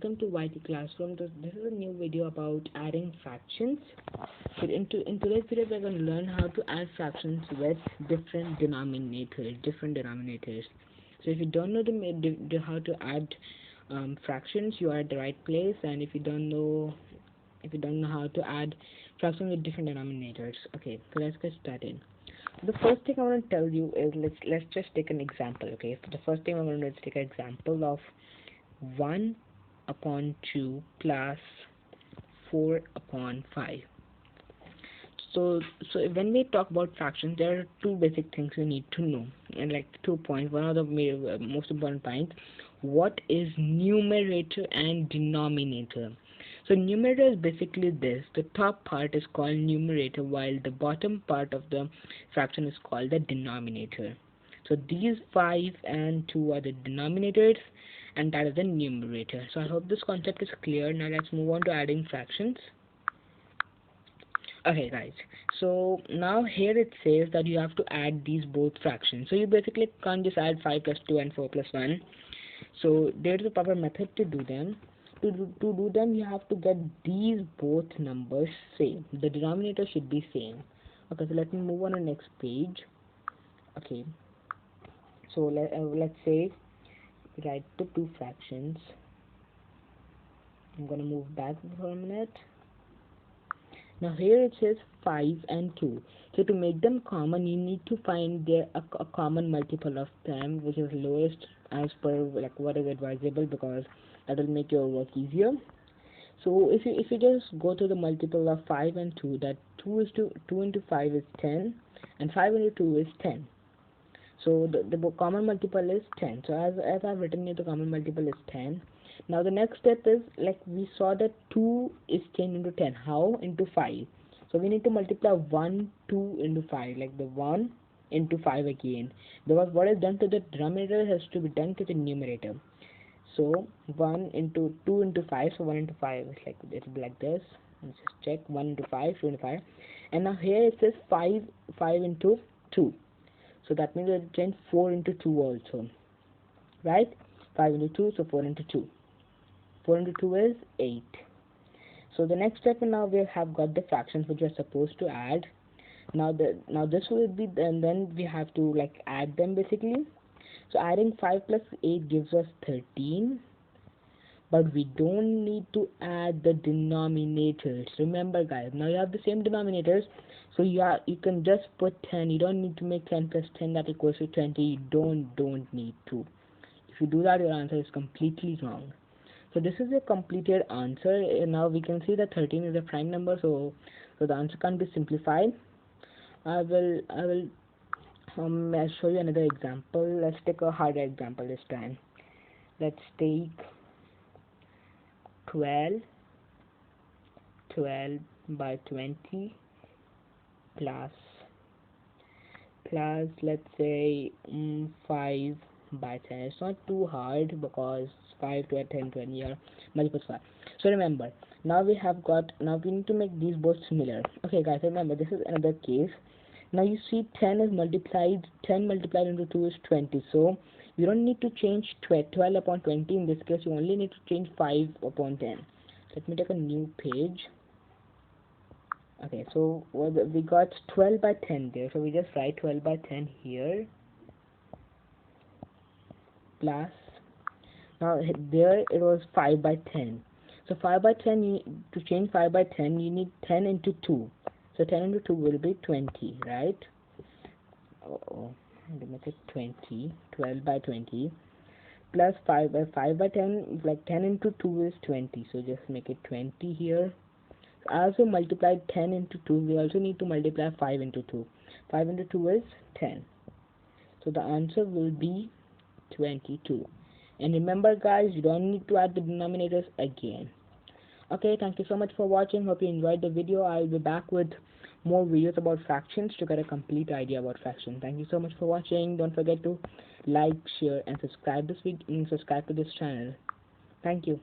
welcome to YT Classroom. This is a new video about adding fractions. So in today's video, we're going to learn how to add fractions with different denominators. So if you don't know how to add fractions, you are at the right place. And if you don't know how to add fractions with different denominators, okay, so let's get started. The first thing I want to tell you is let's just take an example. Okay, so the first thing I'm going to do is take an example of 1 upon 2 plus 4 upon 5. So when we talk about fractions, there are two basic things you need to know, and like 2 points. One of the most important points: what is numerator and denominator? So numerator is basically this. The top part is called numerator, while the bottom part of the fraction is called the denominator. So these 5 and 2 are the denominators, and that is the numerator. So I hope this concept is clear. Now let's move on to adding fractions. Okay guys, so now here it says that you have to add these both fractions. So you basically can't just add 5 plus 2 and 4 plus 1. So there's a proper method to do them. To do them, you have to get these both numbers same. The denominator should be same. Okay, so let me move on to the next page. Okay, so let's say write the two fractions. I'm gonna move back for a minute. Now here it says 5 and 2. So to make them common, you need to find a common multiple of them, which is lowest as per like what is advisable, because that will make your work easier. So if you just go to the multiple of 5 and 2, that 2 into 5 is 10, and 5 into 2 is 10. So the common multiple is 10. So as I've written here, the common multiple is 10. Now the next step is, like we saw that 2 is 10 into 10. How? Into 5. So we need to multiply 1, 2 into 5, like the 1 into 5 again. Because what is done to the denominator has to be done to the numerator. So 1 into 2 into 5, so 1 into 5 is like, it will be like this. Let's just check. 1 into 5, 2 into 5. And now here it says 5 into 2. So that means we'll change 4 into 2 also, right? 5 into 2, so 4 into 2. 4 into 2 is 8. So the next step, now we have got the fractions which we're supposed to add. Now this will be, and then we have to like add them basically. So adding 5 plus 8 gives us 13. But we don't need to add the denominators. Remember guys, now you have the same denominators, so you can just put 10. You don't need to make 10 plus 10 that equals to 20. You don't need to. If you do that, your answer is completely wrong. So this is a completed answer. Now we can see that 13 is a prime number, so the answer can be simplified. I will I'll show you another example. Let's take a harder example this time. Let's take 12 by 20 plus let's say 5 by 10. It's not too hard because 5 to 10, 20 are multiples 5. So remember, now we need to make these both similar. Okay guys, remember this is another case. Now you see 10 multiplied into 2 is 20. So you don't need to change 12 upon 20. In this case, you only need to change 5 upon 10. Let me take a new page. Okay, so we got 12 by 10 there. So we just write 12 by 10 here. Plus, now there it was 5 by 10. So 5 by 10, to change 5 by 10, you need 10 into 2. So 10 into 2 will be 20, right? Let me make it 20. 12 by 20 plus 5 by 10, like 10 into 2 is 20. So just make it 20 here. As we multiplied 10 into 2, we also need to multiply 5 into 2. 5 into 2 is 10. So the answer will be 22. And remember guys, you don't need to add the denominators again. Okay, thank you so much for watching. Hope you enjoyed the video. I'll be back with more videos about fractions to get a complete idea about fractions. Thank you so much for watching. Don't forget to like, share, and subscribe to this channel. Thank you.